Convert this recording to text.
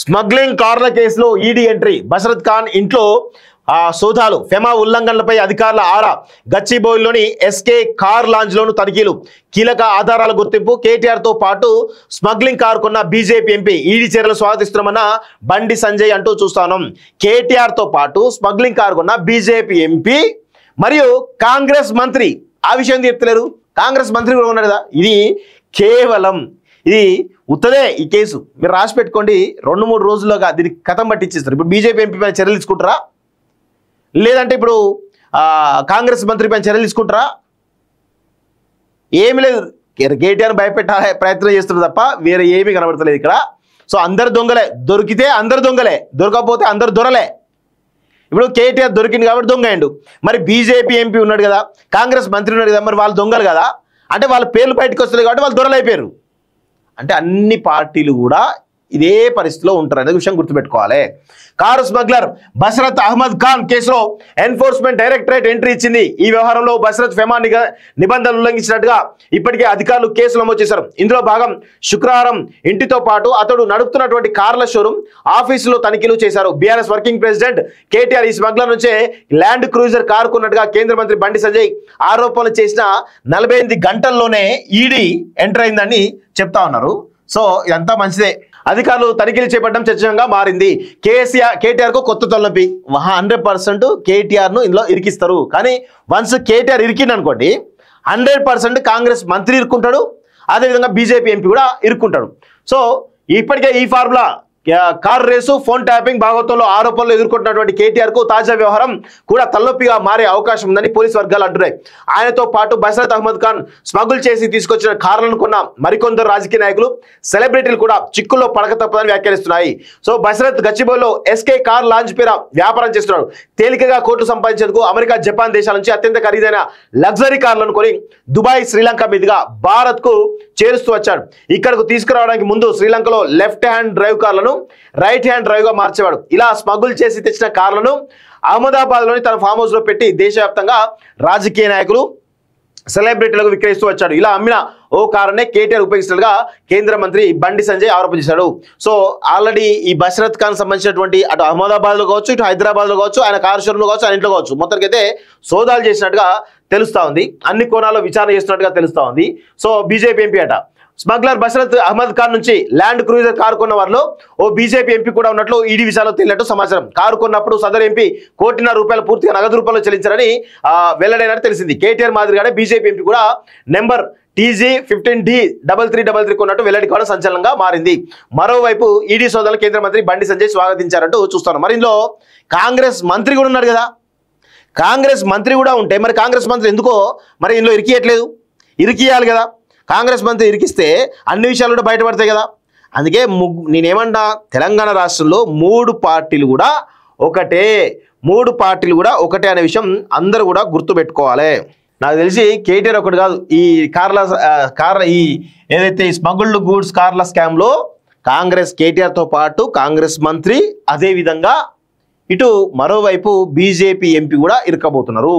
Smuggling కార్ల కేసులో ED entry, Basharat Khan ఇంట్లో సోదాలు, ఫెమా ఉల్లంఘనలపై అధికారుల ఆరా, గచ్చిబౌలిలోని ఎస్కే కార్ లాంజ్లోను తనిఖీలు, కీలక ఆధారాల గుర్తింపు, కేటీఆర్ తో పాటు స్మగ్లింగ్ కార్ కొన్న బీజేపీ ఎంపీ, ఈడీ చర్యలు స్వాగతిస్తున్నామన్న బండి సంజయ్ అంటూ చూస్తాను. కేటీఆర్ తో పాటు స్మగ్లింగ్ కార్ కొన్న బీజేపీ ఎంపీ మరియు కాంగ్రెస్ మంత్రి, ఆ విషయం చెప్తలేరు. కాంగ్రెస్ మంత్రి కూడా ఉన్నాడు కదా. ఇది కేవలం ఇది ఉత్తదే. ఈ కేసు మీరు రాసి పెట్టుకోండి, 2-3 రోజుల్లోగా దీనికి కథం పట్టించేస్తారు. ఇప్పుడు బీజేపీ ఎంపీ పైన చర్యలు తీసుకుంటారా, లేదంటే ఇప్పుడు కాంగ్రెస్ మంత్రి పైన చర్యలు తీసుకుంటారా? ఏమి లేదు. కేటీఆర్ భయపెట్టాలే ప్రయత్నం చేస్తున్నారు తప్ప వేరే ఏమీ కనబడతలేదు ఇక్కడ. సో అందరు దొంగలే, దొరికితే అందరు దొంగలే, దొరకకపోతే అందరు దొరలే. ఇప్పుడు కేటీఆర్ దొరికింది కాబట్టి దొంగ అయ్యిండు. మరి బీజేపీ ఎంపీ ఉన్నాడు కదా, కాంగ్రెస్ మంత్రి ఉన్నాడు కదా, మరి వాళ్ళు దొంగలు కదా. అంటే వాళ్ళ పేర్లు బయటకు వస్తుంది కాబట్టి వాళ్ళు దొరలైపోయారు. అంటే అన్ని పార్టీలు కూడా ఇదే పరిస్థితిలో ఉంటారు అనే విషయం గుర్తుపెట్టుకోవాలి. కారు స్మగ్లర్ బషరత్ అహ్మద్ ఖాన్ కేసులో ఎన్ఫోర్స్మెంట్ డైరెక్టరేట్ ఎంట్రీ ఇచ్చింది. ఈ వ్యవహారంలో బషరత్ ఫెమా నిబంధనలు ఉల్లంఘించినట్టుగా ఇప్పటికే అధికారులు కేసు నమోదు చేశారు. ఇందులో భాగం శుక్రవారం ఇంటితో పాటు అతడు నడుపుతున్నటువంటి కార్ల షోరూమ్, ఆఫీసులో తనిఖీలు చేశారు. బీఆర్ఎస్ వర్కింగ్ ప్రెసిడెంట్ కేటీఆర్ ఈ స్మగ్లర్ నుంచే ల్యాండ్ క్రూజర్ కారు కొన్నట్టుగా కేంద్ర మంత్రి బండి సంజయ్ ఆరోపణలు చేసిన 48 గంటల్లోనే ఈడీ ఎంటర్ అయిందని చెప్తా ఉన్నారు. సో ఇదంతా మంచిదే. అధికారులు తనిఖీలు చేపట్టడం చర్చగా మారింది. కేటీఆర్ కు కొత్త తలనొప్పి. 100% కేటీఆర్ ను ఇందులో ఇరికిస్తారు. కానీ వన్స్ కేటీఆర్ ఇరికింది అనుకోండి, 100% కాంగ్రెస్ మంత్రి ఇరుక్కుంటాడు, అదేవిధంగా బీజేపీ ఎంపీ కూడా ఇరుక్కుంటాడు. సో ఇప్పటికే ఈ formula car race, phone tapping భాగవతంలో ఆరోపణలు ఎదుర్కొంటున్నటువంటి కేటీఆర్ కు తాజా వ్యవహారం కూడా తలనొప్పిగా మారే అవకాశం ఉందని పోలీసు వర్గాలు అంటున్నాయి. ఆయనతో పాటు బషరత్ అహ్మద్ ఖాన్ స్మగుల్ చేసి తీసుకొచ్చిన కార్లను కొన్న మరికొందరు రాజకీయ నాయకులు, సెలబ్రిటీలు కూడా చిక్కుల్లో పడక తప్పదని వ్యాఖ్యానిస్తున్నాయి. సో బషరత్ గచ్చిబౌలిలో ఎస్కే కార్ లాంజ్ పేర వ్యాపారం చేస్తున్నాడు. తేలికగా కోట్లు సంపాదించేందుకు అమెరికా, జపాన్ దేశాల నుంచి అత్యంత ఖరీదైన లగ్జరీ కార్లను కొని దుబాయ్, శ్రీలంక మీదుగా భారత్ కు చేరుస్తూ వచ్చాడు. ఇక్కడకు తీసుకురావడానికి ముందు శ్రీలంకలో లెఫ్ట్ హ్యాండ్ డ్రైవ్ కార్లను రైట్ హ్యాండ్ డ్రైవ్ గా మార్చేవాడు. ఇలా స్మగుల్ చేసి తెచ్చిన కార్లను అహ్మదాబాద్ లోని తన ఫామ్ హౌస్ లో పెట్టి దేశవ్యాప్తంగా రాజకీయ నాయకులు, సెలబ్రిటీలకు విక్రయిస్తూ వచ్చాడు. ఇలా అమ్మిన ఓ కారునే కేటీఆర్ ఉపయోగిస్తున్నట్టుగా కేంద్ర మంత్రి బండి సంజయ్ ఆరోపించాడు. సో ఆల్రెడీ ఈ బషరత్ ఖాన్ సంబంధించినటువంటి అటు అహ్మదాబాద్ లో కావచ్చు, ఇటు హైదరాబాద్ లో కావచ్చు, ఆయన కారు షోరూమ్ లో కావచ్చు, ఆయన ఇంట్లో కావచ్చు, మొత్తానికైతే సోదాలు చేసినట్టుగా తెలుస్తా ఉంది. అన్ని కోణాల్లో విచారణ చేస్తున్నట్టుగా తెలుస్తా ఉంది. సో బీజేపీ ఎంపీ అట స్మగ్లర్ బషరత్ అహ్మద్ ఖాన్ నుంచి ల్యాండ్ క్రూజర్ కారు కొన్న వారిలో ఓ బీజేపీ ఎంపీ కూడా ఉన్నట్లు ఈడీ విషయాల్లో తేలినట్టు సమాచారం. కారు కొన్నప్పుడు సదరు ఎంపీ ₹1,50,00,000 పూర్తిగా నగదు రూపంలో చెల్లించారని వెల్లడైనట్టు తెలిసింది. కేటీఆర్ మాదిరిగానే బీజేపీ ఎంపీ కూడా నెంబర్ TG15D3333 కొన్నట్టు వెల్లడి కావడం సంచలనంగా మారింది. మరోవైపు ఈడీ సోదాలను కేంద్ర మంత్రి బండి సంజయ్ స్వాగతించారంటూ చూస్తాను. మరి ఇందులో కాంగ్రెస్ మంత్రి కూడా ఉన్నాడు కదా. కాంగ్రెస్ మంత్రి కూడా ఉంటే మరి కాంగ్రెస్ మంత్రి ఎందుకో మరి ఇందులో ఇరికియట్లేదు? ఇరికియాలి కదా. కాంగ్రెస్ మంత్రి ఇరికిస్తే అన్ని విషయాలు కూడా బయటపడతాయి కదా. అందుకే నేనేమంటా, తెలంగాణ రాష్ట్రంలో 3 పార్టీలు కూడా ఒకటే, 3 పార్టీలు కూడా ఒకటే అనే విషయం అందరూ కూడా గుర్తుపెట్టుకోవాలి. నాకు తెలిసి కేటీఆర్ ఒకటి కాదు, ఈ కార్ల ఈ ఏదైతే ఈ స్మగుల్డ్ గూడ్స్ కార్ల స్కామ్లో కాంగ్రెస్ కేటీఆర్తో పాటు కాంగ్రెస్ మంత్రి, అదేవిధంగా ఇటు మరోవైపు బీజేపీ ఎంపీ కూడా ఇరుక్కబోతున్నారు.